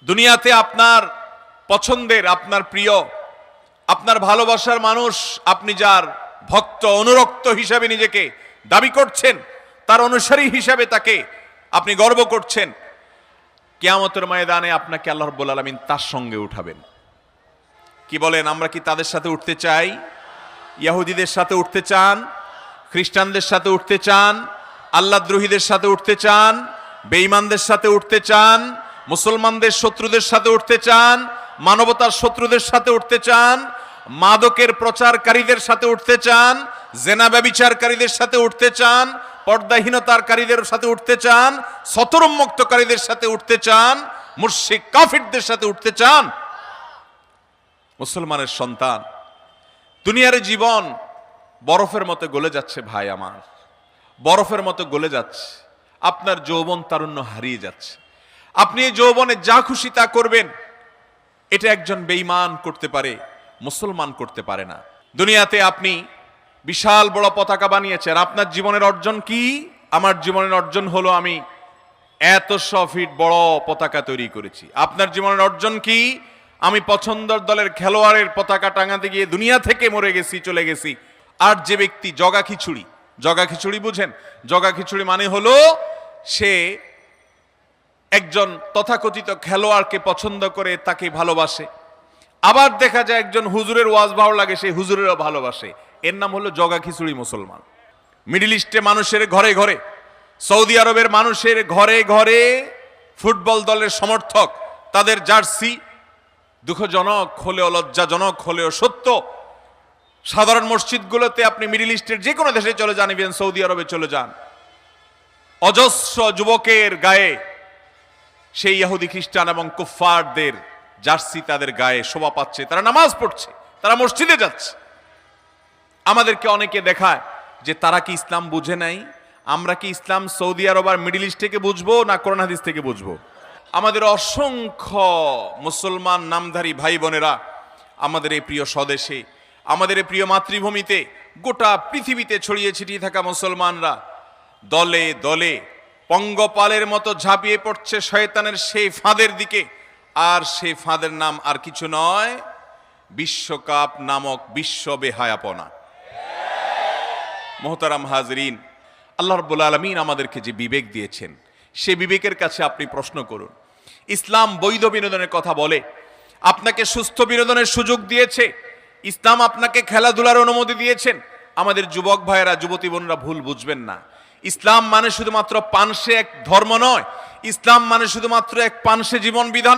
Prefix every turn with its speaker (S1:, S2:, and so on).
S1: দুনিয়াতে আপনার পছন্দের, আপনার প্রিয়, আপনার ভালোবাসার মানুষ, আপনি যার ভক্ত অনুরক্ত হিসাবে নিজেকে দাবি করছেন, তার অনুসারী হিসাবে তাকে আপনি গর্ব করছেন, কিয়ামতের ময়দানে আপনাকে আল্লাহ রাব্বুল আলামিন তার সঙ্গে উঠাবেন। কি বলেন, আমরা কি তাদের সাথে উঠতে চাই? ইহুদিদের সাথে উঠতে চান? খ্রিস্টানদের সাথে উঠতে চান? আল্লাহদ্রোহীদের সাথে উঠতে চান? বেঈমানদের সাথে উঠতে চান? মুসলমানদের শত্রুদের সাথে উঠতে চান? মানবতার শত্রুদের সাথে উঠতে চান? মাদকের প্রচারকারীদের সাথে উঠতে চান? জেনা ব্যভিচারকারীদের সাথে উঠতে চান? পর্দাহীনতাকারীদের সাথে উঠতে চান? সতরোন্মুক্তকারীদের সাথে উঠতে চান? মুশরিক কাফিরদের সাথে উঠতে চান? মুসলমানের সন্তান, দুনিয়ার জীবন বরফের মতো গলে যাচ্ছে ভাই আমার, বরফের মতো গলে যাচ্ছে। আপনার যৌবন তারুণ্য হারিয়ে যাচ্ছে। আপনি এই যৌবনে যা খুশি তা করবেন, এটা একজন বেঈমান করতে পারে, মুসলমান করতে পারে না। দুনিয়াতে আপনি বিশাল বড় পতাকা বানিয়েছেন। আপনার জীবনের অর্জন কি? আমার জীবনের অর্জন হলো আমি 100 ফিট বড় পতাকা তৈরি করেছি। আপনার জীবনের অর্জন কি? আমি পছন্দের দলের খেলোয়াড়ের পতাকা টাঙাতে গিয়ে দুনিয়া থেকে মরে গেছি, চলে গেছি। আর যে ব্যক্তি জগা খিচুড়ি, জগা খিচুড়ি বুঝেন? জগা খিচুড়ি মানে হলো সে একজন তথাকথিত খেলোয়াড়কে পছন্দ করে, তাকে ভালোবাসে। আবার দেখা যায় একজন হুজুরের ওয়াজ ভালো লাগে, সেই হুজুরেরও ভালোবাসে। এর নাম হলো জগা খিচুড়ি মুসলমান। মিডল ইস্টে মানুষের ঘরে ঘরে, সৌদি আরবের মানুষের ঘরে ঘরে ফুটবল দলের সমর্থক, তাদের জার্সি দুঃখজনক হলেও লজ্জাজনক হলেও সত্য। সাধারণ মসজিদগুলোতে আপনি মিডল ইস্টের যে কোনো দেশে চলে যান, ইভেন সৌদি আরবে চলে যান, অজস্র যুবকের গায়ে সেই ইহুদি খ্রিস্টান এবং কুফফারদের জার্সি তাদের গায়ে শোভা পাচ্ছে। তারা নামাজ পড়ছে, তারা মসজিদে যাচ্ছে। আমাদেরকে অনেকে দেখায় যে তারা কি ইসলাম বুঝে নাই। আমরা কি ইসলাম সৌদি আরব আর মিডল ইস্ট থেকে বুঝবো না কোরআন হাদিস থেকে বুঝবো? আমাদের অসংখ্য মুসলমান নামধারী ভাই বোনেরা আমাদের এই প্রিয় স্বদেশে, আমাদের এই প্রিয় মাতৃভূমিতে, গোটা পৃথিবীতে ছড়িয়ে ছিটিয়ে থাকা মুসলমানরা দলে দলে পঙ্গপালের মতো ঝাঁপিয়ে পড়ছে শয়তানের সেই ফাঁদের দিকে। আর সেই ফাঁদের নাম আর কিছু নয়, বিশ্বকাপ নামক বিশ্ব বেহায়াপনা। মোহতারাম হাজরিন, আল্লাহ রাব্বুল আলামিন আমাদেরকে যে বিবেক দিয়েছেন, সে বিবেকের কাছে আপনি প্রশ্ন করুন। ইসলাম বৈধ বিনোদনের কথা বলে, আপনাকে সুস্থ বিনোদনের সুযোগ দিয়েছে। ইসলাম আপনাকে খেলাধুলার অনুমতি দিয়েছেন। আমাদের যুবক ভাইয়েরা, যুবতী বোনরা ভুল বুঝবেন না। ইসলাম মানে শুধুমাত্র পানসে এক ধর্ম নয়। ইসলাম মানে শুধুমাত্র এক পানসে জীবন বিধান